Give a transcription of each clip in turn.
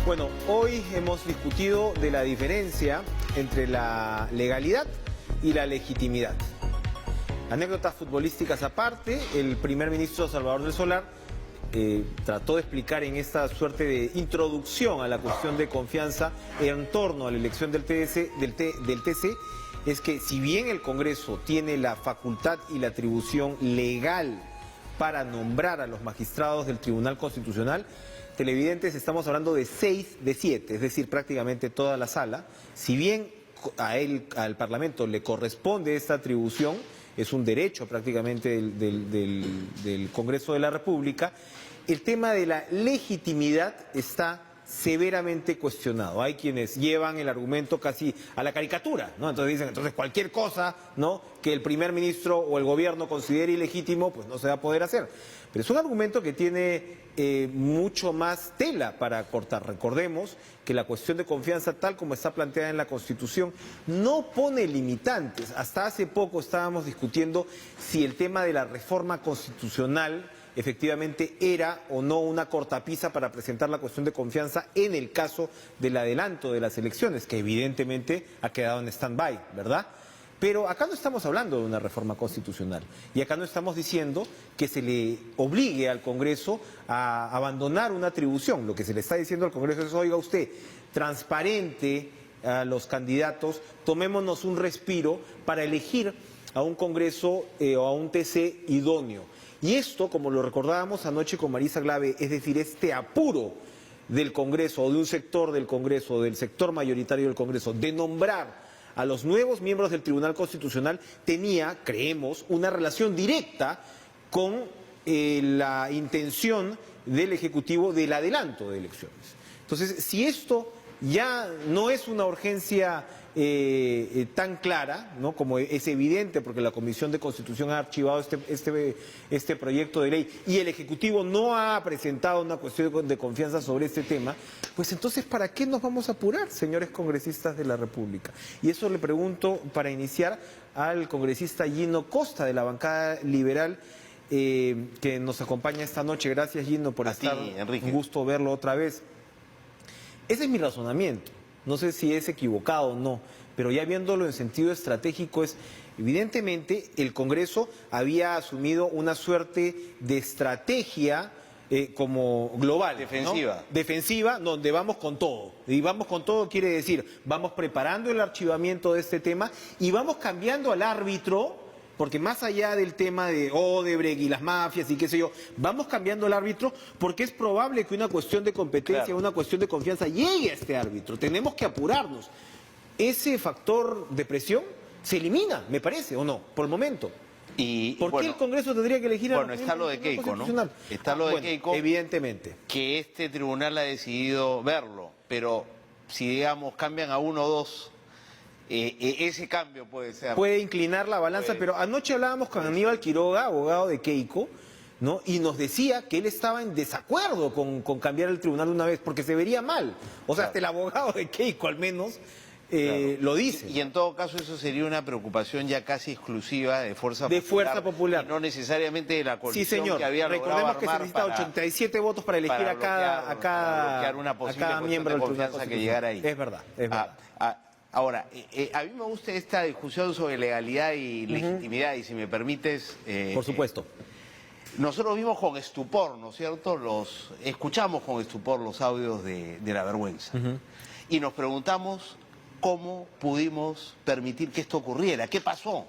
Bueno, hoy hemos discutido de la diferencia entre la legalidad y la legitimidad. Anécdotas futbolísticas aparte, el primer ministro Salvador del Solar trató de explicar en esta suerte de introducción a la cuestión de confianza en torno a la elección del TC, es que si bien el Congreso tiene la facultad y la atribución legal para nombrar a los magistrados del Tribunal Constitucional, televidentes, estamos hablando de 6 de 7, es decir, prácticamente toda la sala. Si bien al Parlamento le corresponde esta atribución, es un derecho prácticamente del Congreso de la República, el tema de la legitimidad está severamente cuestionado. Hay quienes llevan el argumento casi a la caricatura, ¿no? Entonces dicen, entonces cualquier cosa, ¿no?, que el primer ministro o el gobierno considere ilegítimo, pues no se va a poder hacer. Pero es un argumento que tiene mucho más tela para cortar. Recordemos que la cuestión de confianza, tal como está planteada en la Constitución, no pone limitantes. Hasta hace poco estábamos discutiendo si el tema de la reforma constitucional efectivamente era o no una cortapisa para presentar la cuestión de confianza en el caso del adelanto de las elecciones, que evidentemente ha quedado en stand-by, ¿verdad? Pero acá no estamos hablando de una reforma constitucional y acá no estamos diciendo que se le obligue al Congreso a abandonar una atribución. Lo que se le está diciendo al Congreso es, oiga usted, transparente a los candidatos, tomémonos un respiro para elegir a un Congreso o a un TC idóneo. Y esto, como lo recordábamos anoche con Marisa Glave, es decir, este apuro del Congreso o de un sector del Congreso, del sector mayoritario del Congreso, de nombrar a los nuevos miembros del Tribunal Constitucional, tenía, creemos, una relación directa con la intención del Ejecutivo del adelanto de elecciones. Entonces, si esto ya no es una urgencia tan clara, ¿no?, como es evidente, porque la Comisión de Constitución ha archivado este proyecto de ley y el Ejecutivo no ha presentado una cuestión de confianza sobre este tema, pues entonces, ¿para qué nos vamos a apurar, señores congresistas de la República? Y eso le pregunto, para iniciar, al congresista Gino Costa, de la bancada liberal, que nos acompaña esta noche. Gracias, Gino, por estar. Enrique. Un gusto verlo otra vez. Ese es mi razonamiento. No sé si es equivocado o no, pero ya viéndolo en sentido estratégico, evidentemente el Congreso había asumido una suerte de estrategia como global, defensiva, ¿no? Defensiva, donde vamos con todo. Y vamos con todo quiere decir, vamos preparando el archivamiento de este tema y vamos cambiando al árbitro. Porque más allá del tema de Odebrecht y las mafias y qué sé yo, vamos cambiando el árbitro porque es probable que una cuestión de competencia, claro, una cuestión de confianza llegue a este árbitro. Tenemos que apurarnos. Ese factor de presión se elimina, me parece, ¿o no? Por el momento. ¿Por qué el Congreso tendría que elegir a los está lo de Keiko, ¿no? Está lo de Keiko. Evidentemente. Que este tribunal ha decidido verlo, pero si, digamos, cambian a uno o dos, ese cambio puede ser. Puede inclinar la balanza, pero anoche hablábamos con Aníbal Quiroga, abogado de Keiko, ¿no?, y nos decía que él estaba en desacuerdo con cambiar el tribunal una vez, porque se vería mal. O sea, claro, hasta el abogado de Keiko al menos claro, lo dice. Y en todo caso eso sería una preocupación ya casi exclusiva de Fuerza Popular. Y no necesariamente de la coalición, sí, señor, que había logrado armar. Recordemos que se necesita 87 votos para elegir a cada miembro del Tribunal Constitucional. Que llegara ahí. Es verdad, es verdad. Ahora, a mí me gusta esta discusión sobre legalidad y legitimidad, y si me permites... Por supuesto. Nosotros vimos con estupor, ¿no es cierto?, escuchamos con estupor los audios de la vergüenza. Y nos preguntamos cómo pudimos permitir que esto ocurriera, qué pasó.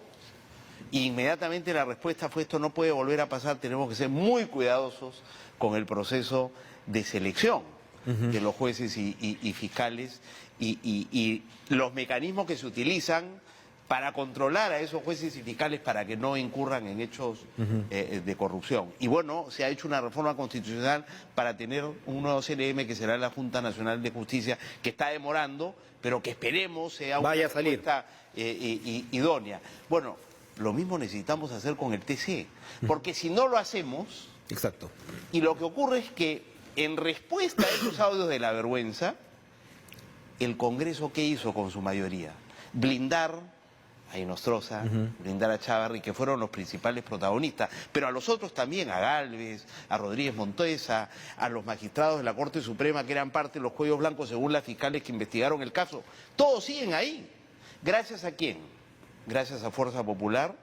Y inmediatamente la respuesta fue: esto no puede volver a pasar, tenemos que ser muy cuidadosos con el proceso de selección de los jueces y fiscales y los mecanismos que se utilizan para controlar a esos jueces y fiscales para que no incurran en hechos de corrupción. Y bueno, se ha hecho una reforma constitucional para tener un nuevo CNM, que será la Junta Nacional de Justicia, que está demorando, pero que esperemos sea una respuesta idónea. Bueno, lo mismo necesitamos hacer con el TC, porque si no lo hacemos... Exacto. Y lo que ocurre es que, en respuesta a esos audios de la vergüenza, el Congreso, ¿qué hizo con su mayoría? Blindar a Inostroza, Lindara Chávarri, que fueron los principales protagonistas, pero a los otros también, a Gálvez, a Rodríguez Montoesa, a los magistrados de la Corte Suprema que eran parte de los cuellos blancos según las fiscales que investigaron el caso, todos siguen ahí. ¿Gracias a quién? Gracias a Fuerza Popular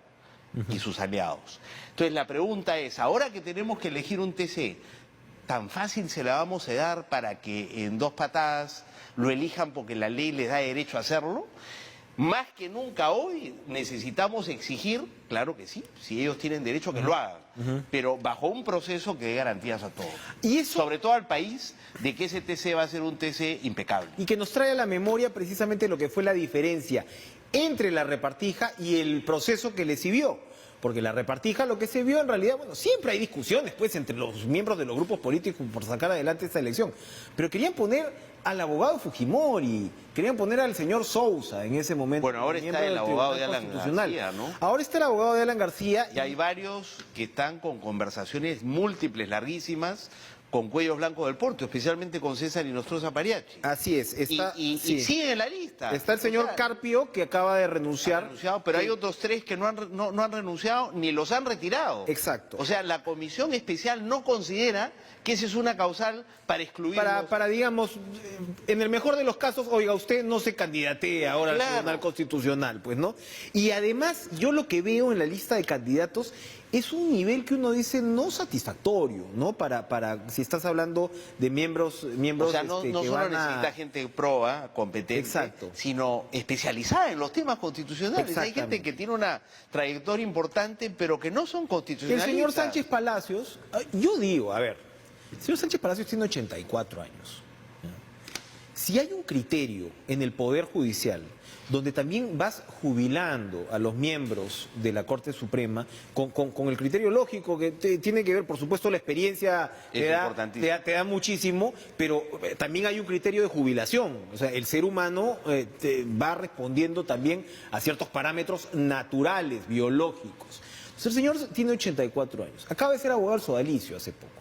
y sus aliados. Entonces la pregunta es, ahora que tenemos que elegir un TC, ¿tan fácil se la vamos a dar para que en 2 patadas lo elijan porque la ley les da derecho a hacerlo? Más que nunca hoy necesitamos exigir, claro que sí, si ellos tienen derecho que lo hagan, pero bajo un proceso que dé garantías a todos. Y eso, sobre todo al país, de que ese TC va a ser un TC impecable. y que nos trae a la memoria precisamente lo que fue la diferencia entre la repartija y el proceso que le siguió. Porque la repartija lo que se vio en realidad, bueno, siempre hay discusiones pues entre los miembros de los grupos políticos por sacar adelante esta elección, pero querían poner al abogado Fujimori, querían poner al señor Sousa en ese momento. Bueno, ahora está el abogado de Alan García, ¿no? Ahora está el abogado de Alan García. Y hay varios que están con conversaciones múltiples, larguísimas, con Cuellos Blancos del Porto, especialmente con César Inostroza Pariachi. Así es. Está, y sigue en la lista. Está el señor Carpio, que acaba de renunciar. Pero hay otros 3 que no han renunciado ni los han retirado. Exacto. O sea, la comisión especial no considera que esa es una causal para excluirlos. Para digamos, en el mejor de los casos, oiga, usted no se candidatee ahora al Tribunal Constitucional, pues, ¿no? Y además, yo lo que veo en la lista de candidatos es un nivel que uno dice no satisfactorio, ¿no? Para si estás hablando de miembros o sea, no que solo van necesita gente proba, competente, Exacto. sino especializada en los temas constitucionales. Hay gente que tiene una trayectoria importante, pero que no son constitucionalistas. El señor Sánchez Palacios, yo digo, a ver, el señor Sánchez Palacios tiene 84 años. Si hay un criterio en el Poder Judicial donde también vas jubilando a los miembros de la Corte Suprema con el criterio lógico que tiene que ver, por supuesto, la experiencia te da muchísimo, pero también hay un criterio de jubilación. O sea, el ser humano va respondiendo también a ciertos parámetros naturales, biológicos. Entonces, el señor tiene 84 años. Acaba de ser abogado sodalicio hace poco,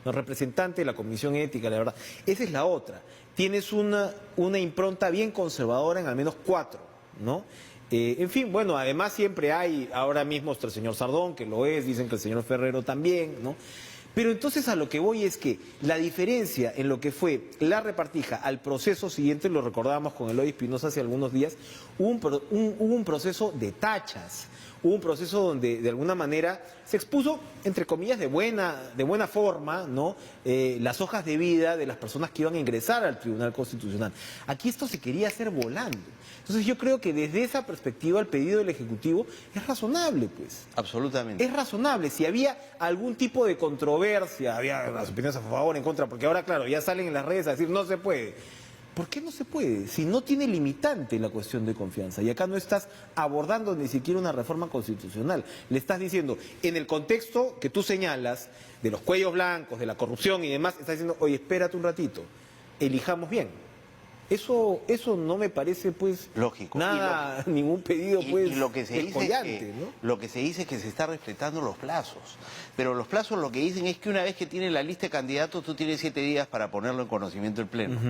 ¿no? Representante de la Comisión Ética, la verdad. Esa es la otra. Tienes una impronta bien conservadora en al menos 4, ¿no? En fin, bueno, además siempre hay, ahora mismo está el señor Sardón, que lo es, dicen que el señor Ferrero también, ¿no? Pero entonces a lo que voy es que la diferencia en lo que fue la repartija al proceso siguiente, lo recordábamos con Eloy Espinosa hace algunos días, hubo un proceso de tachas. Hubo un proceso donde de alguna manera se expuso, entre comillas, de buena forma, ¿no? Las hojas de vida de las personas que iban a ingresar al Tribunal Constitucional. Aquí esto se quería hacer volando. Entonces yo creo que desde esa perspectiva el pedido del Ejecutivo es razonable, pues. Absolutamente. Es razonable. Si había algún tipo de controversia, había las opiniones a favor, en contra, porque ahora, claro, ya salen en las redes a decir no se puede. ¿Por qué no se puede? Si no tiene limitante la cuestión de confianza. Y acá no estás abordando ni siquiera una reforma constitucional. Le estás diciendo, en el contexto que tú señalas, de los cuellos blancos, de la corrupción y demás, estás diciendo, oye, espérate un ratito, elijamos bien. Eso no me parece, pues, lógico. Nada, ningún pedido, pues, y lo que se dice ¿no? Lo que se dice es que se está respetando los plazos. Pero los plazos lo que dicen es que una vez que tienes la lista de candidatos, tú tienes 7 días para ponerlo en conocimiento del Pleno.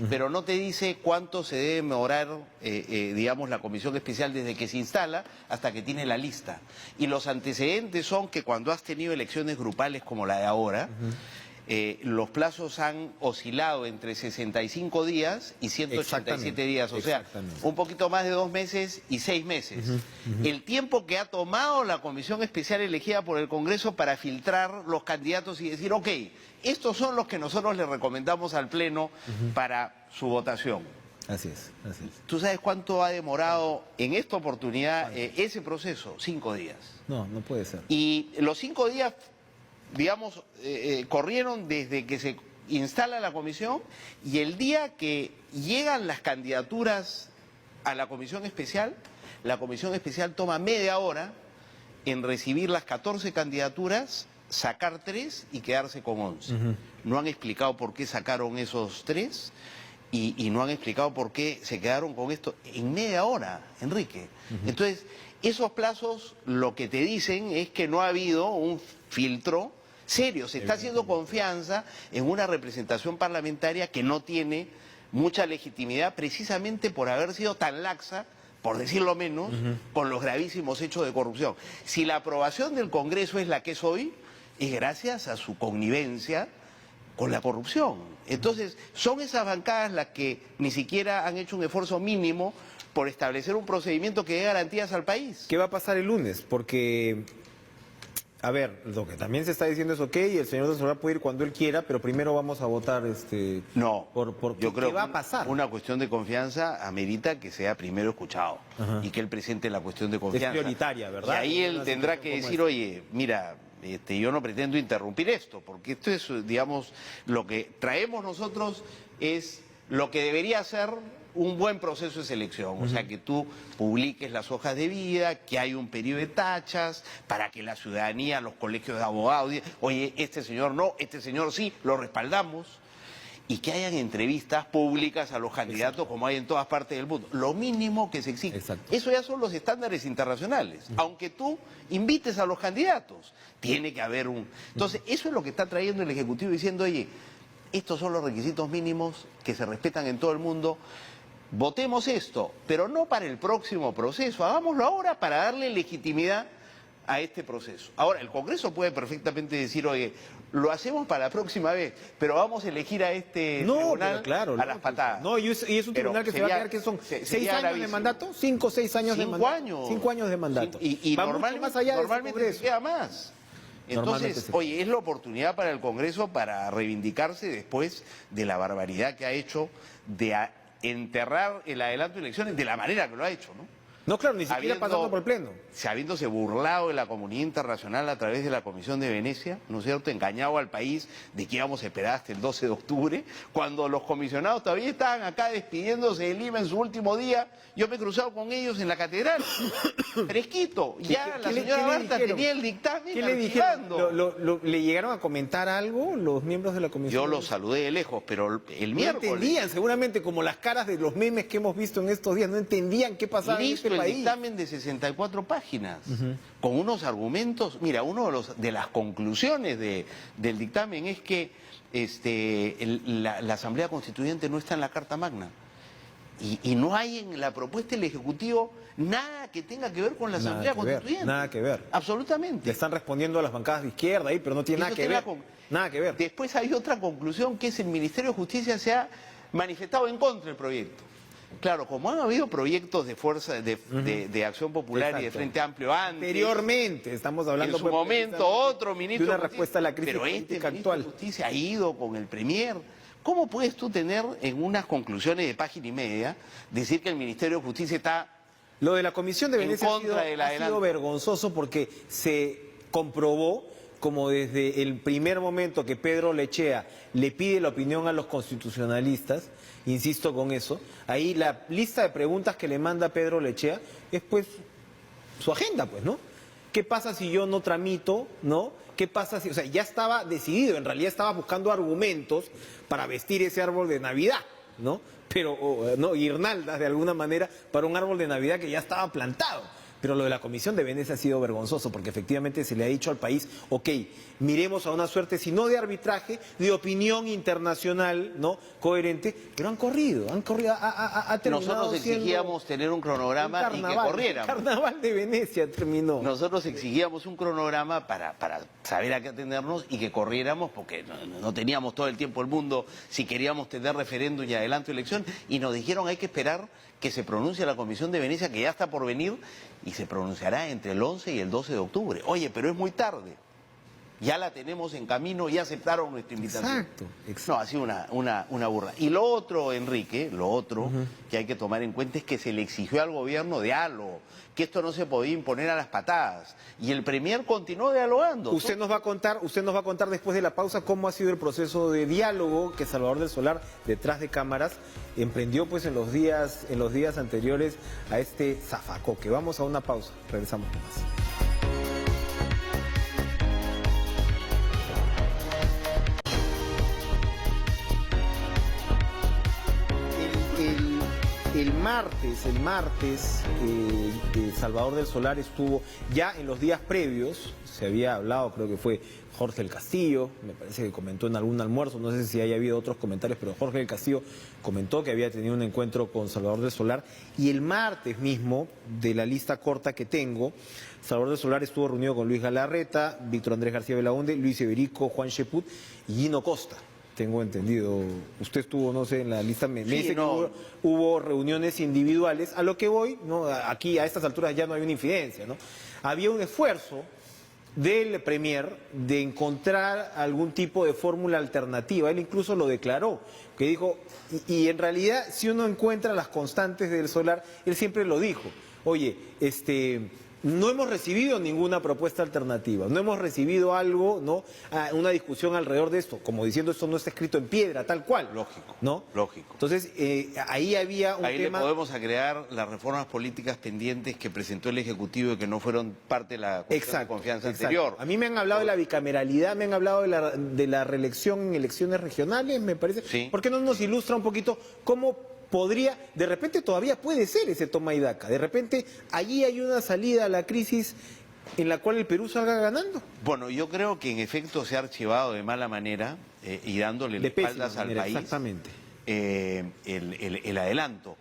Pero no te dice cuánto se debe mejorar, digamos, la comisión especial desde que se instala hasta que tiene la lista. Y los antecedentes son que cuando has tenido elecciones grupales como la de ahora, los plazos han oscilado entre 65 días y 187 días, o sea, un poquito más de 2 meses y 6 meses. El tiempo que ha tomado la comisión especial elegida por el Congreso para filtrar los candidatos y decir, ok, estos son los que nosotros le recomendamos al Pleno para su votación. Así es, así es. ¿Tú sabes cuánto ha demorado en esta oportunidad ese proceso? 5 días. No puede ser. Y los 5 días, digamos, corrieron desde que se instala la comisión y el día que llegan las candidaturas a la comisión especial toma media hora en recibir las 14 candidaturas, sacar 3 y quedarse con 11. No han explicado por qué sacaron esos 3 y no han explicado por qué se quedaron con esto en media hora, Enrique. Entonces, esos plazos lo que te dicen es que no ha habido un filtro serio, se está haciendo confianza en una representación parlamentaria que no tiene mucha legitimidad precisamente por haber sido tan laxa por decirlo menos, con los gravísimos hechos de corrupción. Si la aprobación del Congreso es la que es hoy, es gracias a su connivencia con la corrupción. Entonces, son esas bancadas las que ni siquiera han hecho un esfuerzo mínimo por establecer un procedimiento que dé garantías al país. ¿Qué va a pasar el lunes? Porque, a ver, lo que también se está diciendo es ok, el señor del Solar puede ir cuando él quiera, pero primero vamos a votar No, yo creo ¿qué va a pasar? Una cuestión de confianza amerita que sea primero escuchado y que él presente la cuestión de confianza. Es prioritaria, ¿verdad? Y ahí él tendrá que decir, oye, mira, yo no pretendo interrumpir esto, porque esto es, digamos, lo que traemos nosotros es lo que debería ser un buen proceso de selección, o sea, que tú publiques las hojas de vida, que hay un periodo de tachas, para que la ciudadanía, los colegios de abogados, digan, oye, este señor no, este señor sí, lo respaldamos, y que hayan entrevistas públicas a los candidatos como hay en todas partes del mundo. Lo mínimo que se exige. Exacto. Eso ya son los estándares internacionales. Aunque tú invites a los candidatos, tiene que haber un... Entonces, eso es lo que está trayendo el Ejecutivo diciendo, oye, estos son los requisitos mínimos que se respetan en todo el mundo. Votemos esto, pero no para el próximo proceso, hagámoslo ahora para darle legitimidad a este proceso. Ahora, el Congreso puede perfectamente decir, oye, lo hacemos para la próxima vez, pero vamos a elegir a este tribunal claro, a las patadas. No, y es un tribunal que se va a quedar, que son 6 años de mandato, 5 o 6 años de mandato. 5 años de mandato. Y normalmente se queda más. Entonces, oye, es la oportunidad para el Congreso para reivindicarse después de la barbaridad que ha hecho de enterrar el adelanto de elecciones de la manera que lo ha hecho, ¿no? No, claro, ni siquiera pasando por el Pleno. Habiéndose burlado de la comunidad internacional a través de la Comisión de Venecia, ¿no es cierto?, engañado al país de que íbamos a esperar hasta el 12 de octubre, cuando los comisionados todavía estaban acá despidiéndose de Lima en su último día. Yo me he cruzado con ellos en la catedral, fresquito, ya la señora Barta tenía el dictamen. ¿Qué le dijeron? ¿Le llegaron a comentar algo los miembros de la comisión? Yo los saludé de lejos, pero el miércoles... No entendían, seguramente, como las caras de los memes que hemos visto en estos días, no entendían qué pasaba en este país. El dictamen de 64 páginas, con unos argumentos. Mira, uno de las conclusiones del dictamen es que la Asamblea Constituyente no está en la Carta Magna. Y no hay en la propuesta del Ejecutivo nada que tenga que ver con la Asamblea Constituyente. Nada que ver. Absolutamente. Le están respondiendo a las bancadas de izquierda ahí, pero no tiene nada que ver. Nada que ver. Después hay otra conclusión, que es el Ministerio de Justicia se ha manifestado en contra del proyecto. Claro, como han habido proyectos de fuerza de Acción Popular. Exacto. Y de Frente Amplio antes. Anteriormente, estamos hablando. En su momento, otro ministro. De una respuesta a la crisis política actual. De Justicia ha ido con el Premier. ¿Cómo puedes tú tener en unas conclusiones de página y media decir que el Ministerio de Justicia está... Lo de la Comisión de Venecia ha sido vergonzoso porque se comprobó como desde el primer momento que Pedro Lechea le pide la opinión a los constitucionalistas, insisto con eso, ahí la lista de preguntas que le manda Pedro Lechea es pues su agenda, pues, ¿no? ¿Qué pasa si yo no tramito, no? ¿Qué pasa si...? O sea, ya estaba decidido, en realidad estaba buscando argumentos para vestir ese árbol de Navidad, ¿no? Pero, no, guirnaldas de alguna manera para un árbol de Navidad que ya estaba plantado. Pero lo de la Comisión de Venecia ha sido vergonzoso porque efectivamente se le ha dicho al país, ok, miremos a una suerte, si no de arbitraje, de opinión internacional, ¿no?, coherente, pero han corrido, ha terminado. Nosotros exigíamos tener un cronograma y que corriéramos. El Carnaval de Venecia terminó. Nosotros exigíamos un cronograma para saber a qué atendernos y que corriéramos, porque no teníamos todo el tiempo del mundo si queríamos tener referéndum y adelanto de elección, y nos dijeron hay que esperar que se pronuncie la Comisión de Venecia, que ya está por venir, y se pronunciará entre el 11 y el 12 de octubre. Oye, pero es muy tarde. Ya la tenemos en camino y aceptaron nuestra invitación. Exacto. No, ha sido una burla. Y lo otro, Enrique, que hay que tomar en cuenta es que se le exigió al gobierno diálogo, que esto no se podía imponer a las patadas. Y el Premier continuó dialogando. Usted nos va a contar después de la pausa cómo ha sido el proceso de diálogo que Salvador del Solar, detrás de cámaras, emprendió pues en los días anteriores a este zafacoque. Vamos a una pausa, regresamos con más. El martes, Salvador del Solar estuvo, ya en los días previos, se había hablado, creo que fue Jorge del Castillo, me parece que comentó en algún almuerzo, no sé si haya habido otros comentarios, pero Jorge del Castillo comentó que había tenido un encuentro con Salvador del Solar, y el martes mismo, de la lista corta que tengo, Salvador del Solar estuvo reunido con Luis Galarreta, Víctor Andrés García Belaunde, Luis Iberico, Juan Sheput y Gino Costa. Tengo entendido, usted estuvo, no sé, en la lista, me dice no. que hubo reuniones individuales, a lo que voy, ¿no? Aquí a estas alturas ya no hay una infidencia, ¿no? Había un esfuerzo del Premier de encontrar algún tipo de fórmula alternativa, él incluso lo declaró, que dijo, y en realidad si uno encuentra las constantes del Solar, él siempre lo dijo, oye, no hemos recibido ninguna propuesta alternativa, no hemos recibido algo, ¿no? Una discusión alrededor de esto, como diciendo esto no está escrito en piedra, tal cual. Lógico, ¿no? lógico. Entonces, ahí había un Ahí tema... le podemos agregar las reformas políticas pendientes que presentó el Ejecutivo y que no fueron parte de la cuestión de confianza anterior. A mí me han hablado de la bicameralidad, me han hablado de la reelección en elecciones regionales, me parece. Sí. ¿Por qué no nos ilustra un poquito cómo podría, de repente todavía puede ser ese toma y daca, de repente allí hay una salida a la crisis en la cual el Perú salga ganando? Bueno, yo creo que en efecto se ha archivado de mala manera y dándole De pésima espaldas al manera, país exactamente. El adelanto.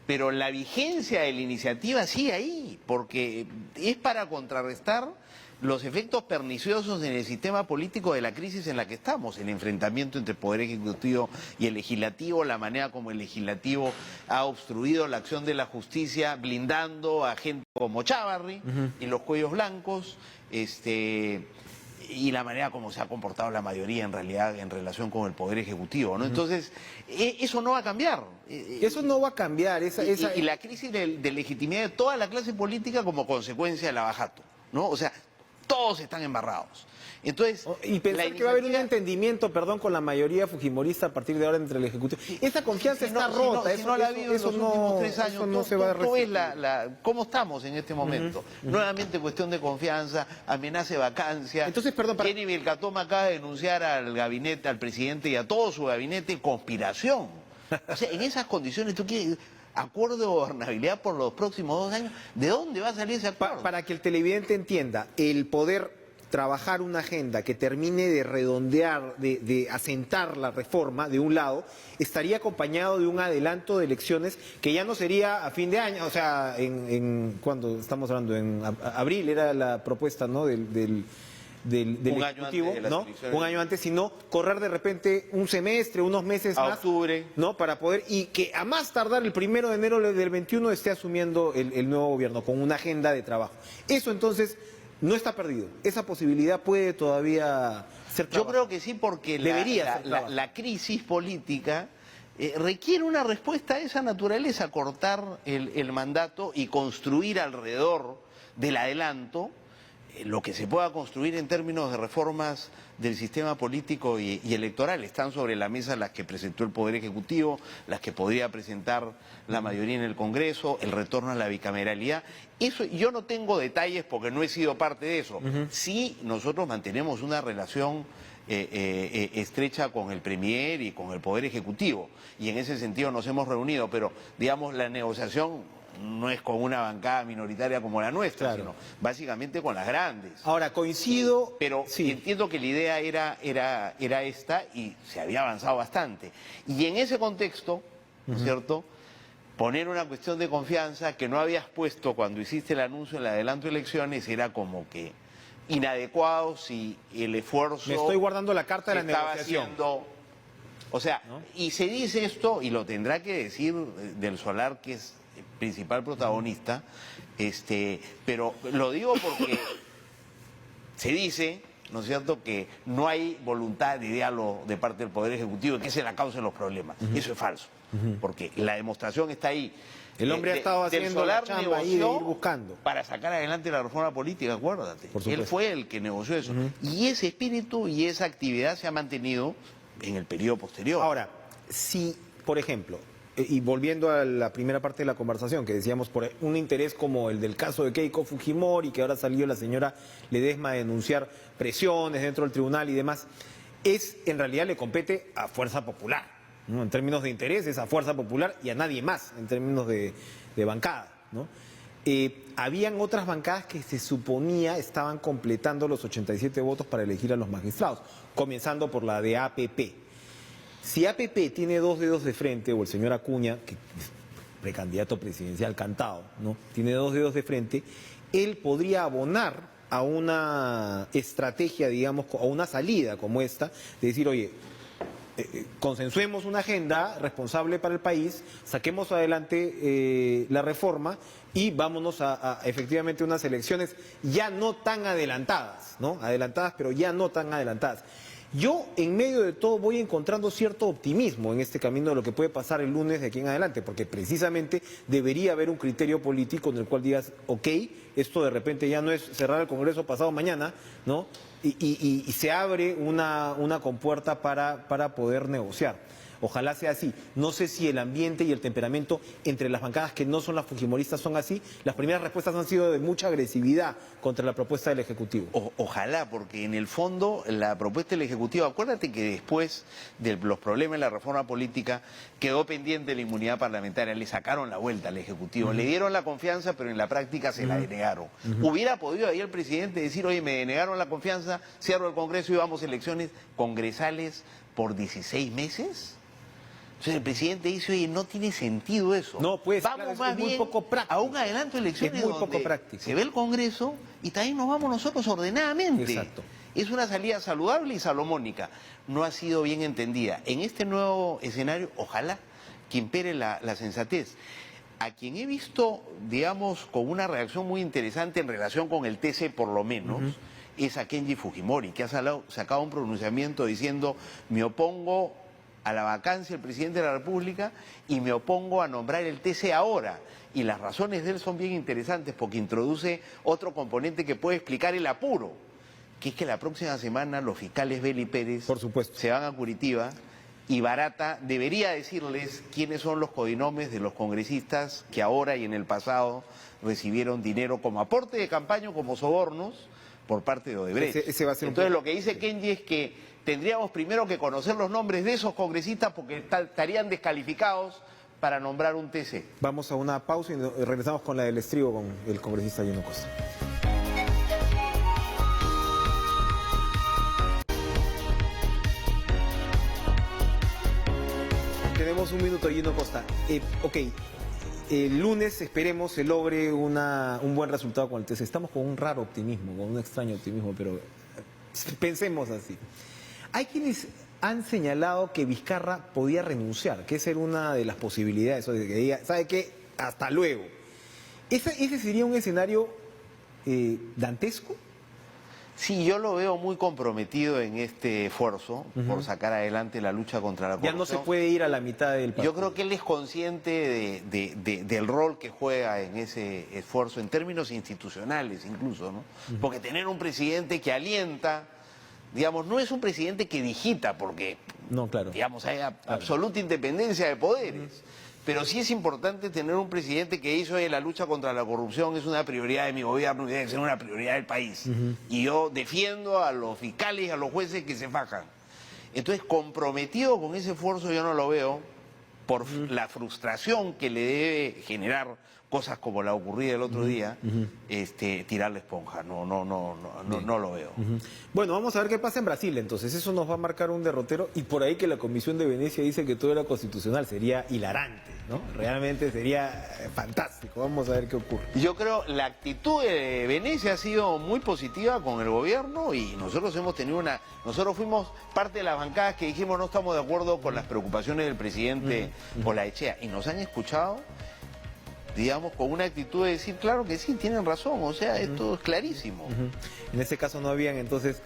Pero la vigencia de la iniciativa sigue ahí, porque es para contrarrestar los efectos perniciosos en el sistema político de la crisis en la que estamos, el enfrentamiento entre el Poder Ejecutivo y el Legislativo, la manera como el Legislativo ha obstruido la acción de la justicia, blindando a gente como Chávarri y los cuellos blancos, y la manera como se ha comportado la mayoría en realidad en relación con el Poder Ejecutivo, ¿no? Entonces, eso no va a cambiar. Eso no va a cambiar. Y la crisis de legitimidad de toda la clase política como consecuencia del abajato, ¿no? O sea, todos están embarrados. Entonces, y pensar que va a haber un entendimiento, perdón, con la mayoría fujimorista a partir de ahora entre el Ejecutivo. Esa confianza está rota. Eso no la ha habido en los últimos 3 años. Eso no se va a restituir. ¿Cómo estamos en este momento? Nuevamente cuestión de confianza, amenaza de vacancia. Entonces, perdón, Jenny Vilcatoma acaba de denunciar al gabinete, al presidente y a todo su gabinete conspiración. O sea, en esas condiciones, ¿tú quieres acuerdo de gobernabilidad por los próximos 2 años? ¿De dónde va a salir ese acuerdo? Para que el televidente entienda, el poder trabajar una agenda que termine de redondear, de asentar la reforma de un lado, estaría acompañado de un adelanto de elecciones que ya no sería a fin de año, o sea, ¿cuándo estamos hablando? En abril era la propuesta, ¿no? del Ejecutivo, ¿no? Un año antes, sino correr de repente un semestre, unos meses a más, octubre, ¿no? Para poder, y que a más tardar el 1 de enero del 21 esté asumiendo el nuevo gobierno con una agenda de trabajo. Eso entonces no está perdido. Esa posibilidad puede todavía ser trabajada. Yo creo que sí, porque la crisis política requiere una respuesta a esa naturaleza, cortar el mandato y construir alrededor del adelanto lo que se pueda construir en términos de reformas del sistema político y electoral. Están sobre la mesa las que presentó el Poder Ejecutivo, las que podría presentar la mayoría en el Congreso, el retorno a la bicameralidad. Eso, yo no tengo detalles porque no he sido parte de eso. Sí, nosotros mantenemos una relación estrecha con el Premier y con el Poder Ejecutivo, y en ese sentido nos hemos reunido, pero digamos la negociación no es con una bancada minoritaria como la nuestra, sino básicamente con las grandes. Ahora, coincido... Pero sí, entiendo que la idea era esta y se había avanzado bastante. Y en ese contexto, ¿no es cierto?, poner una cuestión de confianza que no habías puesto cuando hiciste el anuncio en el adelanto de elecciones era como que inadecuado si el esfuerzo... Me estoy guardando la carta de la estaba negociación. haciendo, o sea, ¿no? Y se dice esto, y lo tendrá que decir del Solar, que es el principal protagonista, pero lo digo porque se dice, ¿no es cierto?, que no hay voluntad de diálogo de parte del Poder Ejecutivo, que esa es la causa de los problemas. Eso es falso, porque la demostración está ahí. El hombre ha estado haciendo la chamba ahí de ir buscando. Para sacar adelante la reforma política, acuérdate. Él fue el que negoció eso. Y ese espíritu y esa actividad se ha mantenido en el periodo posterior. Ahora, si, por ejemplo, y volviendo a la primera parte de la conversación, que decíamos por un interés como el del caso de Keiko Fujimori, que ahora salió la señora Ledesma a denunciar presiones dentro del tribunal y demás, en realidad le compete a Fuerza Popular. ¿no? En términos de intereses, a Fuerza Popular y a nadie más, en términos de bancada, ¿no? Habían otras bancadas que se suponía estaban completando los 87 votos para elegir a los magistrados, comenzando por la de APP. Si APP tiene 2 dedos de frente, o el señor Acuña, que es precandidato presidencial cantado, ¿no? Tiene 2 dedos de frente, él podría abonar a una estrategia, digamos, a una salida como esta, de decir, oye, consensuemos una agenda responsable para el país, saquemos adelante la reforma y vámonos a efectivamente unas elecciones ya no tan adelantadas, ¿no? Adelantadas, pero ya no tan adelantadas. Yo, en medio de todo, voy encontrando cierto optimismo en este camino de lo que puede pasar el lunes de aquí en adelante, porque precisamente debería haber un criterio político en el cual digas, ok, esto de repente ya no es cerrar el Congreso pasado mañana, ¿no? Y se abre una compuerta para poder negociar. Ojalá sea así. No sé si el ambiente y el temperamento entre las bancadas que no son las fujimoristas son así. Las primeras respuestas han sido de mucha agresividad contra la propuesta del Ejecutivo. Ojalá, porque en el fondo la propuesta del Ejecutivo, acuérdate que después de los problemas de la reforma política quedó pendiente la inmunidad parlamentaria, le sacaron la vuelta al Ejecutivo, le dieron la confianza, pero en la práctica se la denegaron. Hubiera podido ahí el presidente decir, oye, me denegaron la confianza, cierro el Congreso y vamos a elecciones congresales por 16 meses. Entonces el presidente dice, oye, no tiene sentido eso. No, pues, vamos claro, más es muy bien poco práctico. a un adelanto de elecciones es muy donde poco práctico. Se ve el Congreso y también nos vamos nosotros ordenadamente. Exacto. Es una salida saludable y salomónica. No ha sido bien entendida. En este nuevo escenario, ojalá que impere la sensatez. A quien he visto, digamos, con una reacción muy interesante en relación con el TC, por lo menos, es a Kenji Fujimori, que ha sacado un pronunciamiento diciendo, me opongo a la vacancia del presidente de la República y me opongo a nombrar el TC ahora. Y las razones de él son bien interesantes porque introduce otro componente que puede explicar el apuro, que es que la próxima semana los fiscales Beli y Pérez, por supuesto, se van a Curitiba y Barata debería decirles quiénes son los codinomes de los congresistas que ahora y en el pasado recibieron dinero como aporte de campaña o como sobornos por parte de Odebrecht. Ese va a ser Entonces lo que dice Kenji es que tendríamos primero que conocer los nombres de esos congresistas porque estarían descalificados para nombrar un TC. Vamos a una pausa y regresamos con la del estribo con el congresista Gino Costa. Tenemos un minuto, Gino Costa. Ok, el lunes esperemos se logre un buen resultado con el TC. Estamos con un raro optimismo, con un extraño optimismo, pero pensemos así. Hay quienes han señalado que Vizcarra podía renunciar, que esa era una de las posibilidades, o de que diga, ¿sabe qué? Hasta luego. ¿Ese sería un escenario dantesco? Sí, yo lo veo muy comprometido en este esfuerzo por sacar adelante la lucha contra la corrupción. Ya no se puede ir a la mitad del partido. Yo creo que él es consciente del rol que juega en ese esfuerzo, en términos institucionales incluso, ¿no? Porque tener un presidente que alienta, digamos, no es un presidente que digita, porque, no, claro, digamos, hay absoluta independencia de poderes. Pero sí es importante tener un presidente que hizo la lucha contra la corrupción es una prioridad de mi gobierno y debe ser una prioridad del país. Y yo defiendo a los fiscales y a los jueces que se fajan. Entonces, comprometido con ese esfuerzo yo no lo veo por la frustración que le debe generar cosas como la ocurrida el otro día, tirarle esponja. No lo veo. Bueno, vamos a ver qué pasa en Brasil entonces. Eso nos va a marcar un derrotero y por ahí que la Comisión de Venecia dice que todo era constitucional. Sería hilarante, ¿no? Realmente sería fantástico. Vamos a ver qué ocurre. Yo creo la actitud de Venecia ha sido muy positiva con el gobierno y nosotros hemos tenido nosotros fuimos parte de las bancadas que dijimos no estamos de acuerdo con las preocupaciones del presidente Olaechea y nos han escuchado, digamos, con una actitud de decir, claro que sí, tienen razón, o sea, esto es clarísimo. En ese caso no habían entonces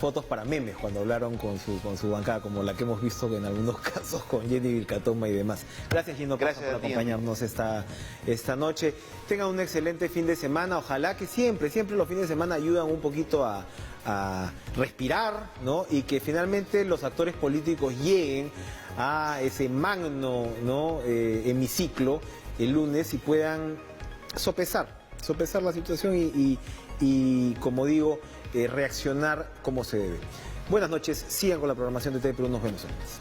fotos para memes cuando hablaron con su bancada, como la que hemos visto en algunos casos con Jenny Vilcatoma y demás. Gracias, Gino, por acompañarnos esta noche. Tengan un excelente fin de semana. Ojalá que siempre los fines de semana ayudan un poquito a respirar, ¿no? Y que finalmente los actores políticos lleguen a ese magno, ¿no? Hemiciclo el lunes y puedan sopesar la situación y como digo, reaccionar como se debe. Buenas noches, sigan con la programación de TV Perú, nos vemos el lunes.